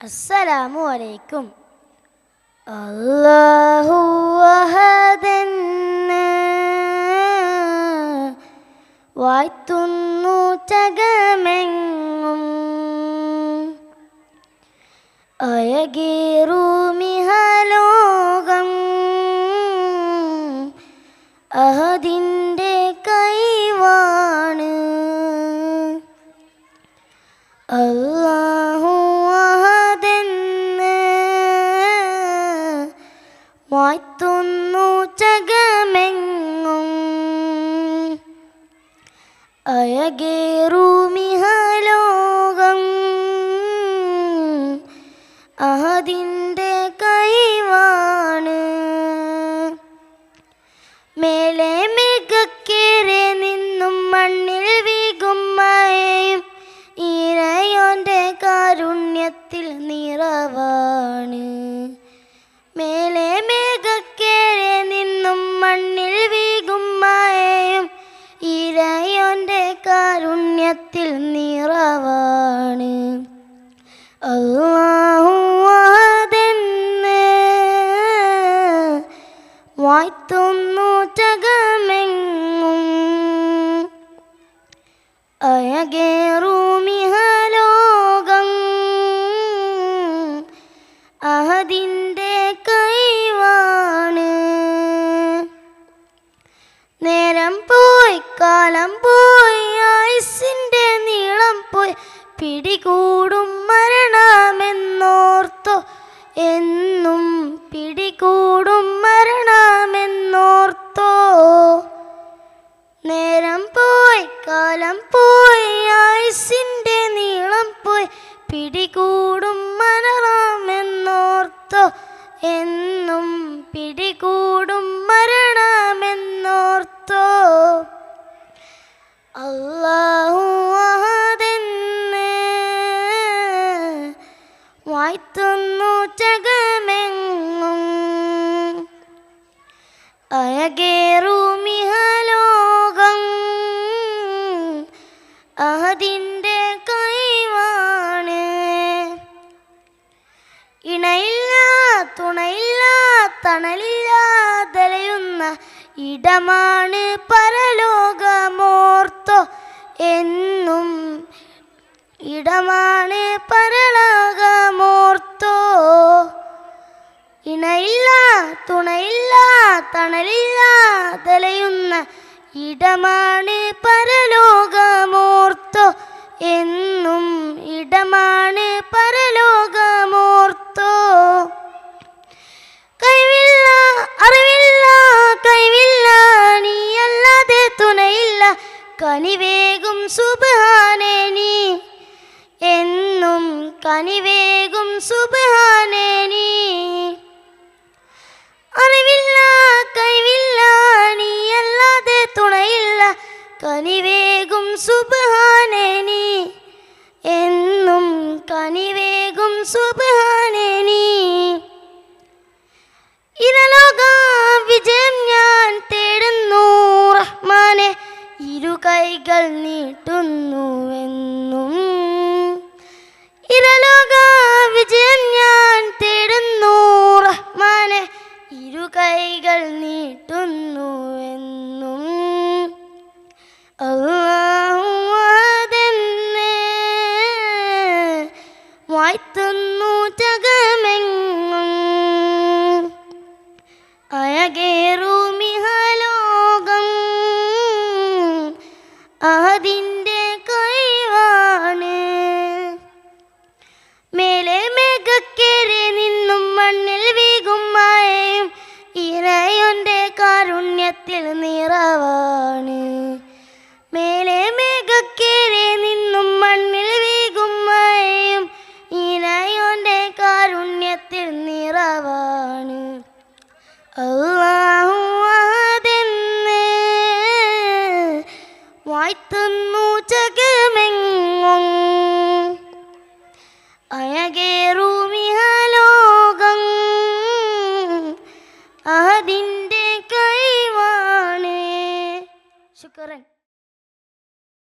അസ്സലാമു അലൈക്കും. അല്ലാഹു അഹദെന്ന് വാഴ്ത്തുന്നു ജഗമെങ്ങും, അയകേറുമിഹലോകം അഹദിൻ്റെ കൈവാണ്. അല്ലാഹു അഹദെന്ന് വാഴ്ത്തുന്നു ജഗമെങ്ങും, അയകേറുമിഹലോകം അഹദിൻ്റെ കൈവാണ്. മേലെ മേഘക്കേറെ നിന്നും മണ്ണിൽ വീകും മഴയും ഇറയോൻ്റെ കാരുണ്യത്തിൽ നിറവാണ്. മേലെ മേഘക്കേറെ നിന്നും മണ്ണിൽ വീകും മഴയും ഇറയോൻ്റെ കാരുണ്യത്തിൽ നിറവാണ്. അല്ലാഹു അഹദെന്ന് വാഴ്ത്തുന്നു ജഗമെങ്ങും, അയകേറുമിഹലോകം അഹദിൻ്റെ കൈവാണ്. നേരം പോയി കാലം പോയി ആയുസ്സിൻ്റെ നീളം പോയി, പിടികൂടും മരണമെന്നോർത്തോ എന്നും, പിടികൂടും മരണമെന്നോർത്തോ. നേരം പോയി കാലം പോയി ആയുസ്സിൻ്റെ നീളം പോയി, പിടികൂടും മരണമെന്നോർത്തോ എന്നും, പിടികൂടും മരണമെന്നോർത്തോ. അല്ലാഹു അഹദെന്ന് വാഴ്ത്തുന്നു ജഗമെങ്ങും, അയകേറുമിഹലോകം അഹദിൻ്റെ കൈവാണ്. ഇണയില്ല തുണയില്ല തണലില്ല തലയുന്ന ഇടമാണ് പരലോകമോർത്തോ എന്നും, ഇടമാണ് പരലോകമോർത്തോ. ഇണയില്ല തുണയില്ല തണലില്ല തലയുന്ന ഇടമാണ് പരലോകമോർത്തോ എന്നും, ഇടമാണ് പരലോകമോർത്തോ. കഴിവില്ല അറിവില്ല കഴിവില്ല നീയല്ലാതെ തുണയില്ല, കനിവേകും സുബ്ഹാനേ നീ എന്നും, കനിവേകും സുബ്ഹാനേ നീ. അറിവില്ല കഴിവില്ല നീയല്ലാതെ തുണയില്ല, കനിവേകും സുബ്ഹാനേ നീ എന്നും, കനിവേകും സുബ്ഹാനേ നീ. ഇരലോക വിജയം ഞാൻ തേടുന്നു റഹ്മാനെ, ഇരു കൈകൾ നീട്ടുന്നുവെന്നും. ഇരലോക വിജയം ഞാൻ തേടുന്നു റഹ്മാനെ, ഇരു കൈകൾ നീട്ടുന്നുവെന്നും. അല്ലാഹു അഹദെന്ന് വാഴ്ത്തുന്നു ജഗമെങ്ങും, അയകേറു